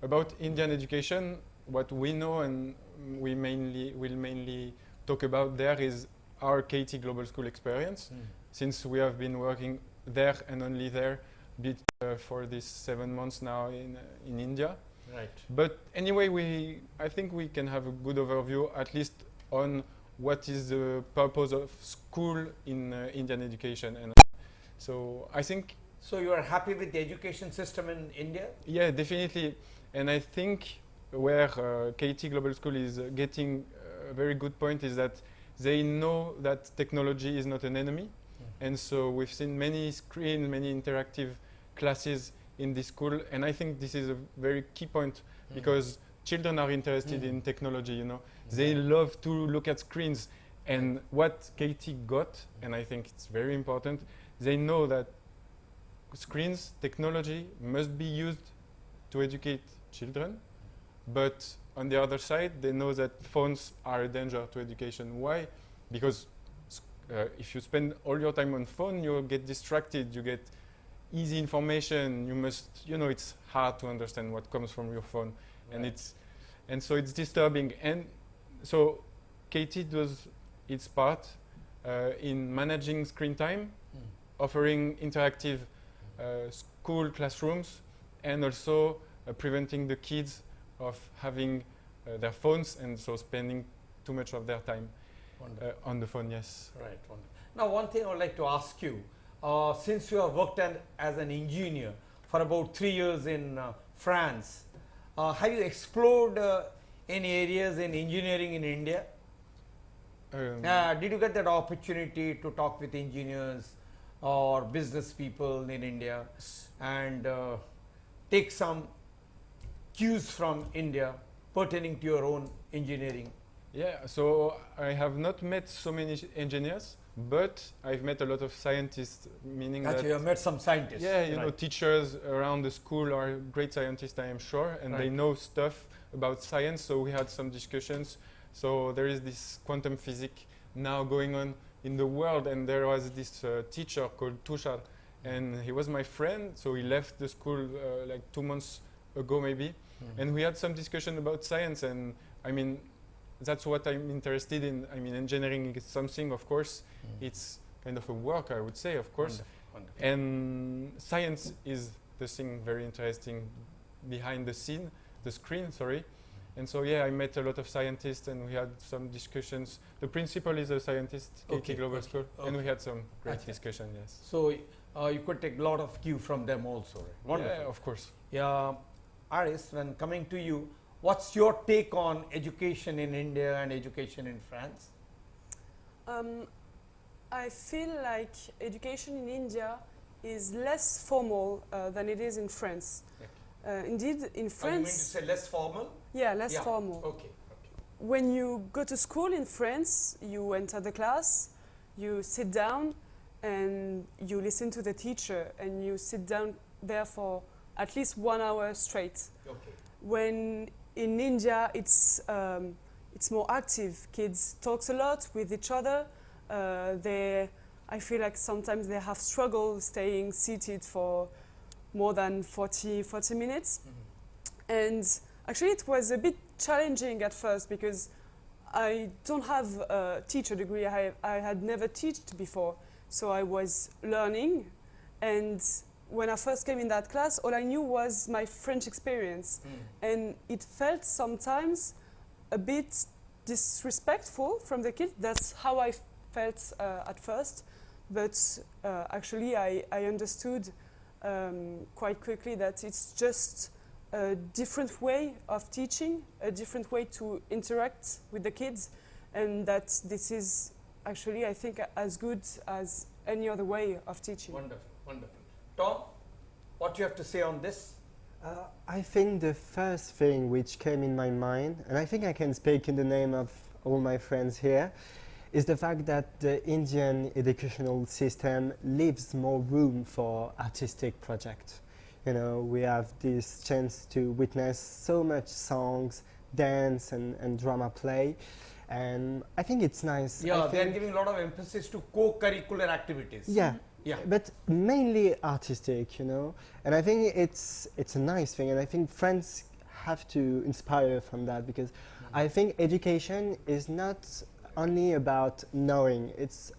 [SPEAKER 2] about Indian education, what we know and will mainly talk about there is our KT Global School experience, since we have been working there and only there for these 7 months now in India.
[SPEAKER 1] Right.
[SPEAKER 2] But anyway, I think we can have a good overview, at least on what is the purpose of school in Indian education. And so I think...
[SPEAKER 1] So you are happy with the education system in India?
[SPEAKER 2] Yeah, definitely. And I think where KT Global School is getting a very good point is that they know that technology is not an enemy. And so we've seen many screens, many interactive classes in this school, and I think this is a very key point because children are interested in technology, They love to look at screens, and what KT got, and I think it's very important, they know that screens, technology must be used to educate children, but on the other side, they know that phones are a danger to education. Why? Because if you spend all your time on phone, you get distracted, you get easy information, it's hard to understand what comes from your phone. Right. And so it's disturbing. And so KT does its part in managing screen time, offering interactive school classrooms, and also preventing the kids of having their phones and so spending too much of their time on the phone, yes.
[SPEAKER 1] Right. Wonderful. Now, one thing I would like to ask you, since you have worked as an engineer for about 3 years in France, have you explored any areas in engineering in India? Did you get that opportunity to talk with engineers or business people in India and take some cues from India pertaining to your own engineering?
[SPEAKER 2] Yeah, so I have not met so many engineers, but I've met a lot of scientists, meaning that...
[SPEAKER 1] you have met some scientists.
[SPEAKER 2] Yeah, teachers around the school are great scientists, I am sure, and they know stuff about science, so we had some discussions. So there is this quantum physics now going on in the world, and there was this teacher called Tushar, and he was my friend, so he left the school like 2 months ago maybe, and we had some discussion about science, and I mean, that's what I'm interested in. I mean, engineering is something, of course, it's kind of a work, I would say, of course.
[SPEAKER 1] Wonderful.
[SPEAKER 2] And science is the thing very interesting behind the screen, sorry. And so, yeah, I met a lot of scientists and we had some discussions. The principal is a scientist, KT Global School, and we had some great discussion, yes.
[SPEAKER 1] So, you could take a lot of cue from them also, right? Wonderful.
[SPEAKER 2] Yeah, of course.
[SPEAKER 1] Yeah, Aris, when coming to you, what's your take on education in India and education in France?
[SPEAKER 3] I feel like education in India is less formal than it is in France. Indeed, in France...
[SPEAKER 1] You mean to say less formal?
[SPEAKER 3] Yeah, less formal.
[SPEAKER 1] Okay.
[SPEAKER 3] When you go to school in France, you enter the class, you sit down, and you listen to the teacher, and you sit down there for at least 1 hour straight.
[SPEAKER 1] Okay.
[SPEAKER 3] When in India, it's more active. Kids talk a lot with each other. I feel like sometimes they have struggle staying seated for more than 40 minutes. And actually it was a bit challenging at first because I don't have a teacher degree. I had never taught before, so I was learning. And when I first came in that class, all I knew was my French experience. And it felt sometimes a bit disrespectful from the kids. That's how I felt at first. But actually I understood quite quickly that it's just a different way of teaching, a different way to interact with the kids, and that this is actually, I think, as good as any other way of teaching.
[SPEAKER 1] Wonderful, wonderful. Tom, what you have to say on this?
[SPEAKER 4] I think the first thing which came in my mind, and I think I can speak in the name of all my friends here, is the fact that the Indian educational system leaves more room for artistic projects. You know, we have this chance to witness so much songs, dance and drama play, and I think it's nice.
[SPEAKER 1] Yeah, they are giving a lot of emphasis to co-curricular activities.
[SPEAKER 4] Yeah.
[SPEAKER 1] Yeah.
[SPEAKER 4] But mainly artistic, you know, and I think it's a nice thing, and I think friends have to inspire from that, because I think education is not only about knowing, it's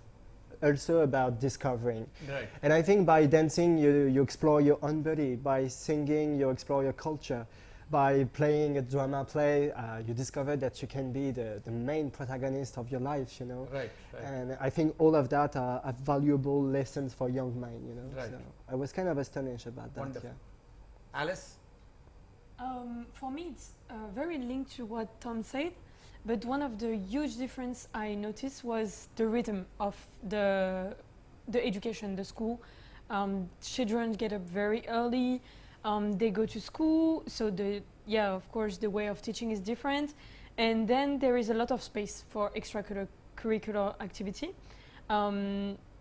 [SPEAKER 4] also about discovering.
[SPEAKER 1] Right.
[SPEAKER 4] And I think by dancing you explore your own body, by singing you explore your culture, by playing a drama play you discover that you can be the main protagonist of your life, you know.
[SPEAKER 1] Right, right.
[SPEAKER 4] And I think all of that are valuable lessons for young mind, you know.
[SPEAKER 1] Right.
[SPEAKER 4] So I was kind of astonished about that.
[SPEAKER 1] Wonderful.
[SPEAKER 4] Yeah.
[SPEAKER 1] Alice?
[SPEAKER 5] For me, it's very linked to what Tom said, but one of the huge difference I noticed was the rhythm of the education, the school. Children get up very early. They go to school, so of course the way of teaching is different, and then there is a lot of space for extracurricular activity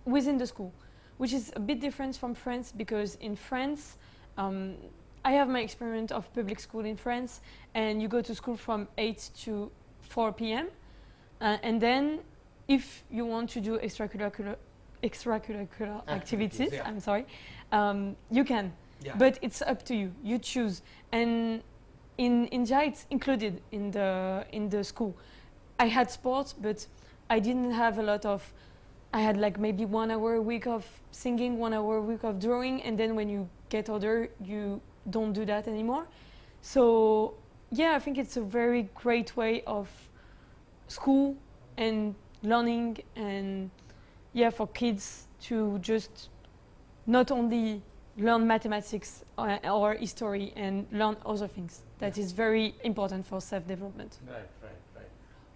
[SPEAKER 5] within the school, which is a bit different from France, because in France, I have my experience of public school in France, and you go to school from 8 to 4 p.m. And then if you want to do extracurricular activities,
[SPEAKER 1] yeah.
[SPEAKER 5] I'm sorry, you can.
[SPEAKER 1] Yeah.
[SPEAKER 5] But it's up to you. You choose. And in India, it's included in the school. I had sports, but I didn't have a lot of. I had like maybe 1 hour a week of singing, 1 hour a week of drawing, and then when you get older, you don't do that anymore. So yeah, I think it's a very great way of school and learning, and yeah, for kids to just not only learn mathematics or history and learn other things. That is very important for self-development.
[SPEAKER 1] Right, right,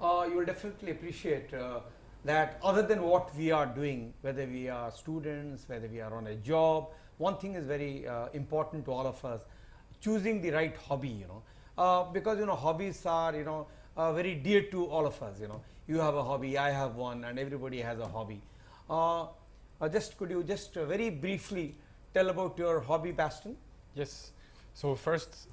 [SPEAKER 1] right. You will definitely appreciate that other than what we are doing, whether we are students, whether we are on a job, one thing is very important to all of us, choosing the right hobby, you know, because, you know, hobbies are, you know, very dear to all of us, you know. You have a hobby, I have one, and everybody has a hobby. Could you just very briefly tell about your hobby, Baston?
[SPEAKER 2] Yes. So first,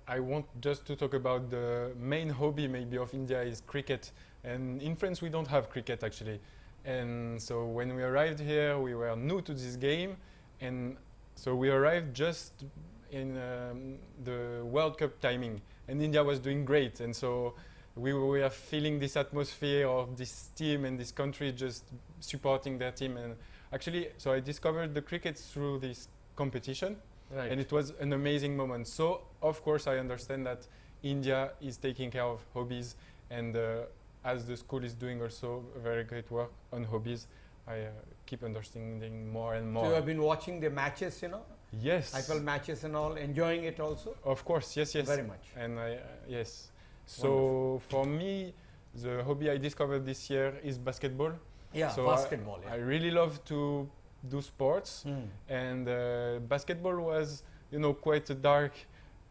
[SPEAKER 2] I want just to talk about the main hobby maybe of India is cricket. And in France, we don't have cricket actually. And so when we arrived here, we were new to this game. And so we arrived just in the World Cup timing. And India was doing great. And so we were feeling this atmosphere of this team and this country just supporting their team. And actually, so I discovered the cricket through this competition, right. And it was an amazing moment. So, of course, I understand that India is taking care of hobbies, and as the school is doing also a very great work on hobbies, I keep understanding more and more.
[SPEAKER 1] So you have been watching the matches, you know?
[SPEAKER 2] Yes.
[SPEAKER 1] IPL matches and all, enjoying it also?
[SPEAKER 2] Of course, yes, yes.
[SPEAKER 1] Very much.
[SPEAKER 2] And yes. So
[SPEAKER 1] wonderful.
[SPEAKER 2] For me, the hobby I discovered this year is basketball.
[SPEAKER 1] Yeah,
[SPEAKER 2] so
[SPEAKER 1] basketball.
[SPEAKER 2] I really love to do sports, and basketball was, you know, quite a dark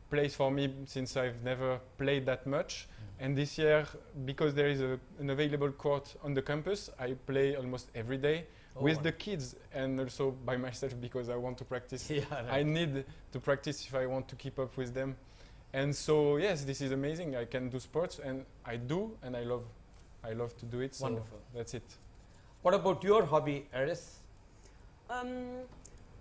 [SPEAKER 2] place for me since I've never played that much. And this year, because there is an available court on the campus, I play almost every day with the kids, and also by myself because I want to practice.
[SPEAKER 1] Yeah, right.
[SPEAKER 2] I need to practice if I want to keep up with them. And so yes, this is amazing. I can do sports, and I do, and I love to do it. So
[SPEAKER 1] wonderful.
[SPEAKER 2] that's it.
[SPEAKER 1] What about your hobby, Aris?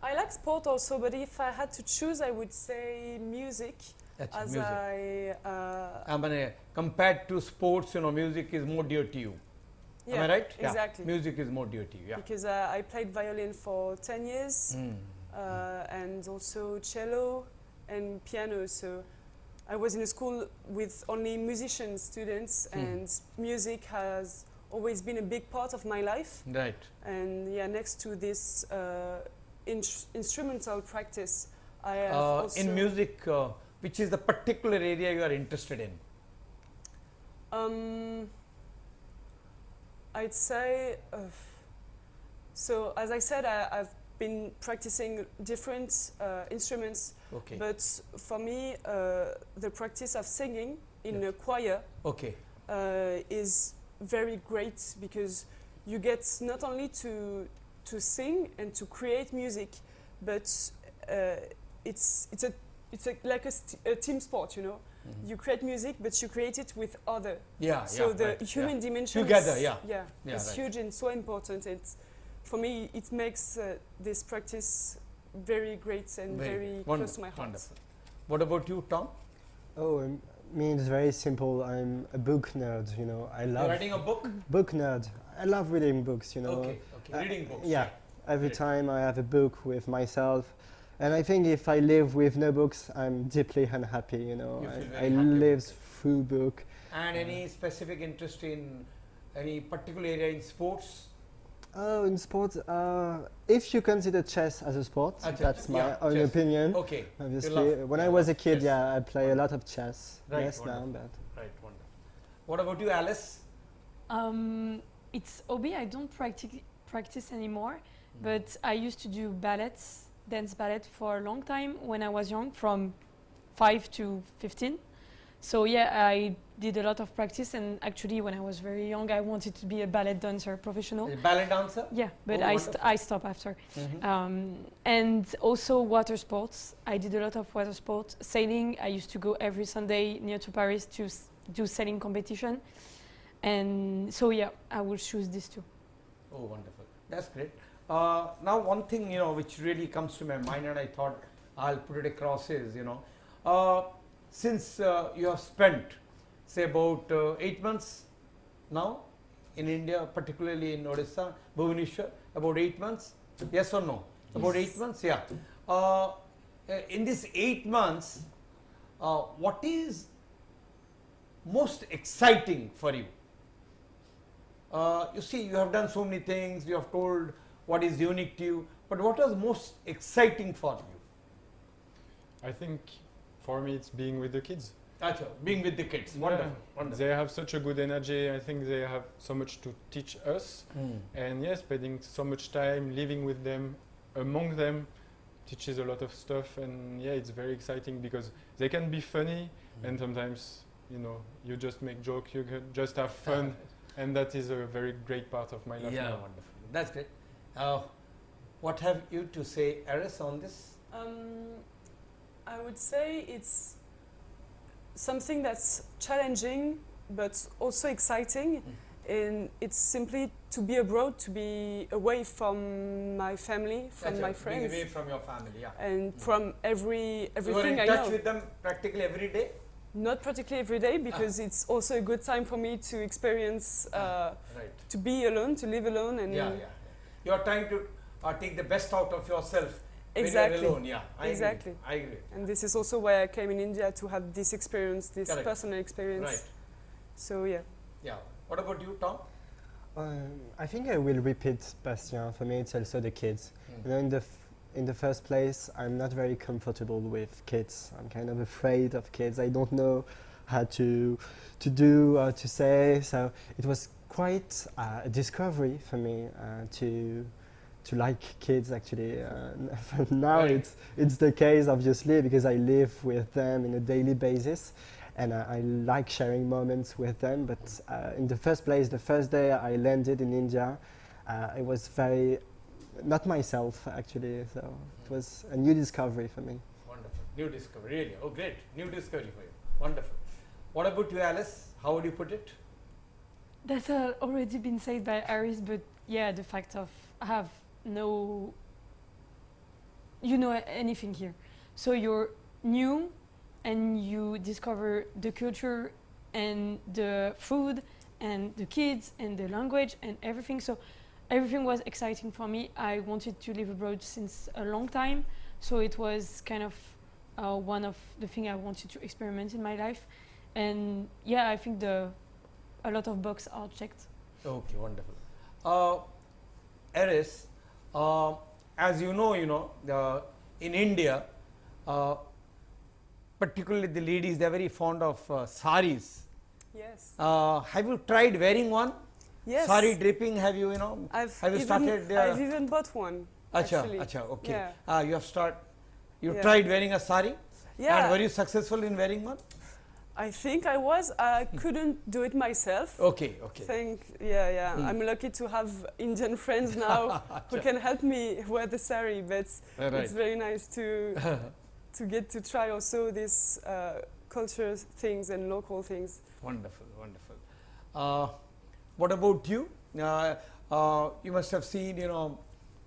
[SPEAKER 3] I like sport also, but if I had to choose, I would say music.
[SPEAKER 1] That's
[SPEAKER 3] As
[SPEAKER 1] music.
[SPEAKER 3] I
[SPEAKER 1] mean, compared to sports, you know, music is more dear to you. Am I right?
[SPEAKER 3] Exactly.
[SPEAKER 1] Yeah. Music is more dear to you. Yeah.
[SPEAKER 3] Because I played violin for 10 years and also cello and piano. So I was in a school with only musician students, and music has always been a big part of my life.
[SPEAKER 1] Right.
[SPEAKER 3] And yeah, next to this instrumental practice, I have also
[SPEAKER 1] in music, which is the particular area you are interested in?
[SPEAKER 3] I'd say, so as I said, I've been practicing different instruments,
[SPEAKER 1] Okay.
[SPEAKER 3] but for me, the practice of singing in a choir
[SPEAKER 1] Okay.
[SPEAKER 3] is very great, because you get not only to sing and to create music, but it's like a team sport, you know. You create music, but you create it with other.
[SPEAKER 1] Yeah.
[SPEAKER 3] So the
[SPEAKER 1] right,
[SPEAKER 3] human dimension
[SPEAKER 1] Together,
[SPEAKER 3] is,
[SPEAKER 1] yeah.
[SPEAKER 3] it's
[SPEAKER 1] right.
[SPEAKER 3] huge and so important. It's, for me, it makes this practice very great and very close to my heart.
[SPEAKER 1] Wonderful. What about you, Tom?
[SPEAKER 4] Oh, me, it's very simple. I'm a book nerd, you know. I
[SPEAKER 1] You're
[SPEAKER 4] love
[SPEAKER 1] writing a book?
[SPEAKER 4] book nerd. I love reading books, you know.
[SPEAKER 1] Okay. Reading books.
[SPEAKER 4] Yeah. Every
[SPEAKER 1] Great.
[SPEAKER 4] time I have a book with myself. And I think if I live with no books, I'm deeply unhappy, you know.
[SPEAKER 1] You feel very
[SPEAKER 4] I
[SPEAKER 1] happy
[SPEAKER 4] live
[SPEAKER 1] with it.
[SPEAKER 4] through book.
[SPEAKER 1] And any specific interest in any particular area in sports?
[SPEAKER 4] Oh, in sports, if you consider chess as a sport, that's my own
[SPEAKER 1] chess.
[SPEAKER 4] opinion.
[SPEAKER 1] Okay.
[SPEAKER 4] Obviously,
[SPEAKER 1] love-
[SPEAKER 4] when
[SPEAKER 1] you
[SPEAKER 4] I was a
[SPEAKER 1] love
[SPEAKER 4] kid,
[SPEAKER 1] chess.
[SPEAKER 4] yeah, I play a lot of chess.
[SPEAKER 1] Right,
[SPEAKER 4] Yes, now,
[SPEAKER 1] wonderful.
[SPEAKER 4] but
[SPEAKER 1] Right, wonderful. What about you, Alice?
[SPEAKER 5] It's hobby. I don't practice anymore, but I used to do dance ballet for a long time when I was young, from 5 to 15. So yeah, I did a lot of practice, and actually when I was very young, I wanted to be a ballet dancer, professional.
[SPEAKER 1] A ballet dancer?
[SPEAKER 5] Yeah, but
[SPEAKER 1] Oh, wonderful.
[SPEAKER 5] I stopped after. And also water sports. I did a lot of water sports. Sailing, I used to go every Sunday near to Paris to do sailing competition. And so yeah, I will choose these two.
[SPEAKER 1] Oh, wonderful. That's great. Now, one thing, you know, which really comes to my mind, and I thought I'll put it across is, you know, since you have spent, say, about 8 months now in India, particularly in Odisha, Bhubaneswar, about 8 months, yes or no? About 8 months, yeah. In these 8 months, what is most exciting for you? You see, you have done so many things, you have told what is unique to you, but what was most exciting for you?
[SPEAKER 2] I think for me it's being with the kids.
[SPEAKER 1] Achha, being with the kids,
[SPEAKER 2] Yeah.
[SPEAKER 1] wonderful, wonderful.
[SPEAKER 2] They have such a good energy. I think they have so much to teach us. And yes, spending so much time living with them, among them, teaches a lot of stuff. And yeah, it's very exciting because they can be funny, and sometimes, you know, you just make jokes, you can just have fun, and that is a very great part of my life
[SPEAKER 1] Yeah,
[SPEAKER 2] now.
[SPEAKER 1] wonderful. That's great. What have you to say, Aris, on this?
[SPEAKER 3] I would say it's something that's challenging but also exciting, and it's simply to be abroad, to be away from my family, from my friends,
[SPEAKER 1] Being away from your family, yeah.
[SPEAKER 3] and from
[SPEAKER 1] You are
[SPEAKER 3] everything
[SPEAKER 1] in
[SPEAKER 3] I
[SPEAKER 1] touch
[SPEAKER 3] know.
[SPEAKER 1] with them practically every day?
[SPEAKER 3] Not particularly every day, because it's also a good time for me to experience,
[SPEAKER 1] Right.
[SPEAKER 3] to be alone, to live alone, and
[SPEAKER 1] Yeah. You are trying to take the best out of yourself
[SPEAKER 3] Exactly.
[SPEAKER 1] when you are alone. Yeah, I
[SPEAKER 3] Exactly.
[SPEAKER 1] agree. I agree.
[SPEAKER 3] And this is also why I came in India, to have this experience, this
[SPEAKER 1] Correct.
[SPEAKER 3] personal experience.
[SPEAKER 1] Right.
[SPEAKER 3] So yeah.
[SPEAKER 1] Yeah. What about you, Tom?
[SPEAKER 4] I think I will repeat Bastien. For me, it's also the kids. You know, in the first place, I'm not very comfortable with kids. I'm kind of afraid of kids. I don't know how to do or to say. So it was quite a discovery for me to like kids. Actually, now
[SPEAKER 1] Right.
[SPEAKER 4] it's the case, obviously, because I live with them on a daily basis. And I like sharing moments with them. But in the first place, the first day I landed in India, I was very, not myself actually. So it was a new discovery for me.
[SPEAKER 1] Wonderful. New discovery, really. Oh, great. New discovery for you. Wonderful. What about you, Alice? How would you put it?
[SPEAKER 5] That's already been said by Aris, but yeah, the fact of I have no you know anything here. So you're new and you discover the culture and the food and the kids and the language and everything. So everything was exciting for me. I wanted to live abroad since a long time. So it was kind of one of the things I wanted to experiment in my life. And yeah, I think a lot of boxes are checked.
[SPEAKER 1] Okay, wonderful. Eris, as you know, in India, particularly the ladies, they are very fond of saris.
[SPEAKER 3] Yes.
[SPEAKER 1] Have you tried wearing one?
[SPEAKER 3] Yes.
[SPEAKER 1] Sari draping, have you, have you started?
[SPEAKER 3] I've even bought one. Actually.
[SPEAKER 1] Okay.
[SPEAKER 3] Yeah.
[SPEAKER 1] You tried wearing a sari?
[SPEAKER 3] Yeah.
[SPEAKER 1] And were you successful in wearing one?
[SPEAKER 3] I think I was. I couldn't do it myself.
[SPEAKER 1] Okay.
[SPEAKER 3] I'm lucky to have Indian friends now who can help me wear the sari, but it's very nice to get to try also these culture things and local things.
[SPEAKER 1] Wonderful. What about you? You must have seen,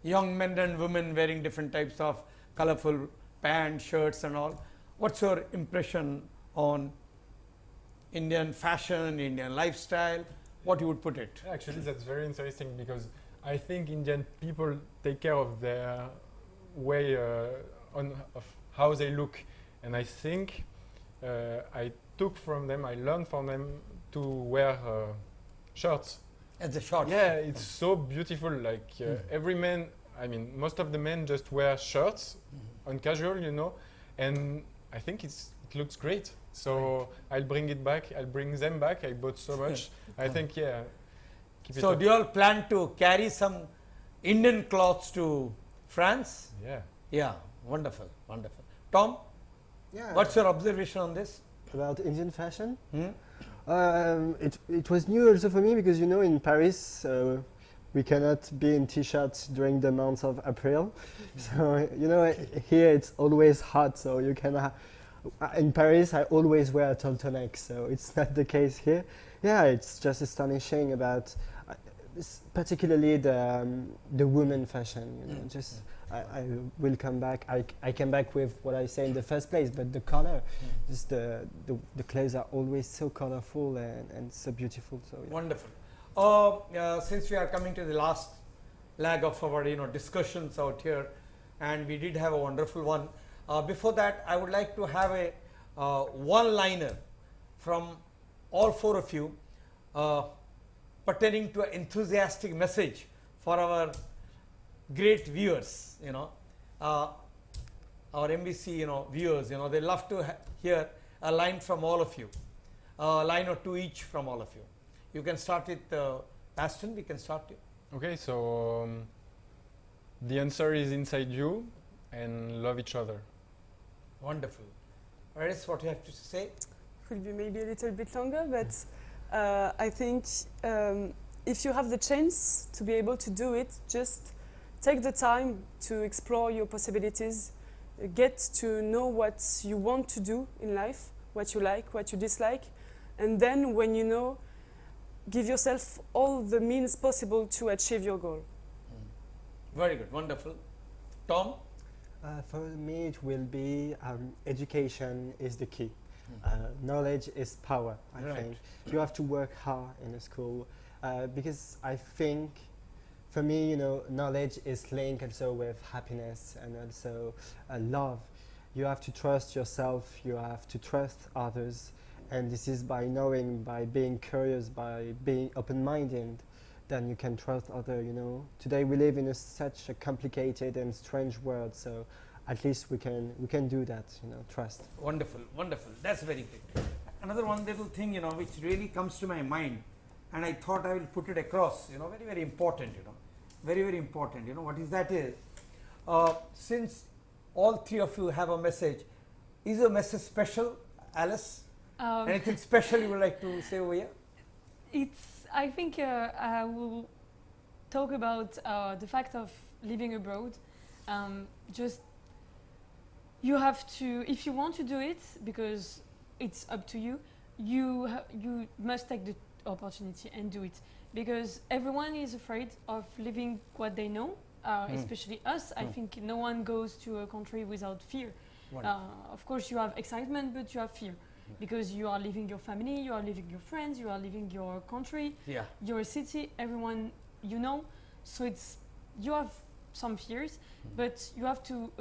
[SPEAKER 1] young men and women wearing different types of colorful pants, shirts and all. What's your impression on Indian fashion, Indian lifestyle? What you would put it?
[SPEAKER 2] Actually, that's very interesting because I think Indian people take care of their way of how they look, and I think I learned from them to wear shirts.
[SPEAKER 1] As a short.
[SPEAKER 2] Yeah, it's so beautiful. Like every man, I mean, most of the men just wear shirts on casual, and I think it looks great. So I'll bring them back. I bought so much. I think, keep it
[SPEAKER 1] So
[SPEAKER 2] up.
[SPEAKER 1] do you all plan to carry some Indian clothes to France?
[SPEAKER 2] Yeah.
[SPEAKER 1] Yeah, wonderful. Tom,
[SPEAKER 4] Yeah.
[SPEAKER 1] what's your observation on this?
[SPEAKER 4] About Indian fashion? It was new also for me because in Paris we cannot be in t-shirts during the month of April. So here it's always hot, so you can. In Paris I always wear a turtleneck, so it's not the case here. Yeah, it's just astonishing about particularly the women fashion. Just I will come back. I came back with what I say in the first place, but the color, just the clothes are always so colorful and so beautiful. So yeah.
[SPEAKER 1] Wonderful. Since we are coming to the last leg of our discussions out here, and we did have a wonderful one. Before that, I would like to have a one-liner from all four of you pertaining to an enthusiastic message for our great viewers, our MBC, viewers, they love to hear a line from all of you, a line or two each from all of you. You can start with Baston, we can start here.
[SPEAKER 2] Okay, so the answer is inside you, and love each other.
[SPEAKER 1] Wonderful. Aris, what you have to say?
[SPEAKER 3] Could be maybe a little bit longer, but I think if you have the chance to be able to do it, just take the time to explore your possibilities, get to know what you want to do in life, what you like, what you dislike, and then when you know, give yourself all the means possible to achieve your goal.
[SPEAKER 1] Very good, wonderful. Tom?
[SPEAKER 4] For me, it will be education is the key. Knowledge is power, I think. You have to work hard in a school because I think, for me, knowledge is linked also with happiness and also love. You have to trust yourself, you have to trust others, and this is by knowing, by being curious, by being open-minded, then you can trust others, Today we live in such a complicated and strange world, so at least we can do that, trust.
[SPEAKER 1] Wonderful. That's very good. Another one little thing, which really comes to my mind, and I thought I will put it across, very, very important, Very, very important. What is that is, since all three of you have a message, is your message special, Alice? Anything special you would like to say over here?
[SPEAKER 5] I think I will talk about the fact of living abroad. Just you have to, if you want to do it, because it's up to you, you must take the opportunity and do it. Because everyone is afraid of leaving what they know especially us. I think no one goes to a country without fear.
[SPEAKER 1] Wonderful.
[SPEAKER 5] Of course, you have excitement, but you have fear because you are leaving your family, you are leaving your friends, you are leaving your country,
[SPEAKER 1] Yeah.
[SPEAKER 5] your city, everyone you know. So you have some fears, but you have to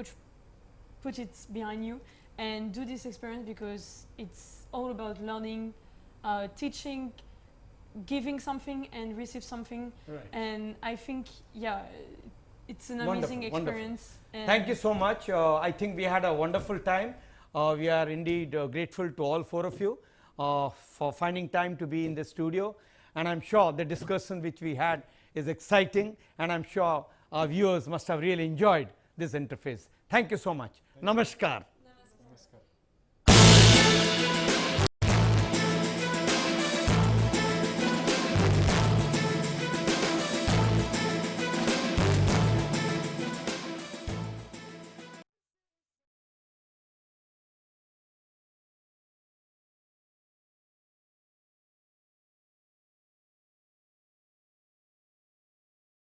[SPEAKER 5] put it behind you and do this experience because it's all about learning, teaching, giving something and receive something.
[SPEAKER 1] Right.
[SPEAKER 5] And I think, yeah, it's an
[SPEAKER 1] Wonderful,
[SPEAKER 5] amazing
[SPEAKER 1] wonderful.
[SPEAKER 5] experience. And
[SPEAKER 1] Thank you so much. I think we had a wonderful time. We are indeed grateful to all four of you for finding time to be in the studio. And I'm sure the discussion which we had is exciting, and I'm sure our viewers must have really enjoyed this interface. Thank you so much. Namaskar.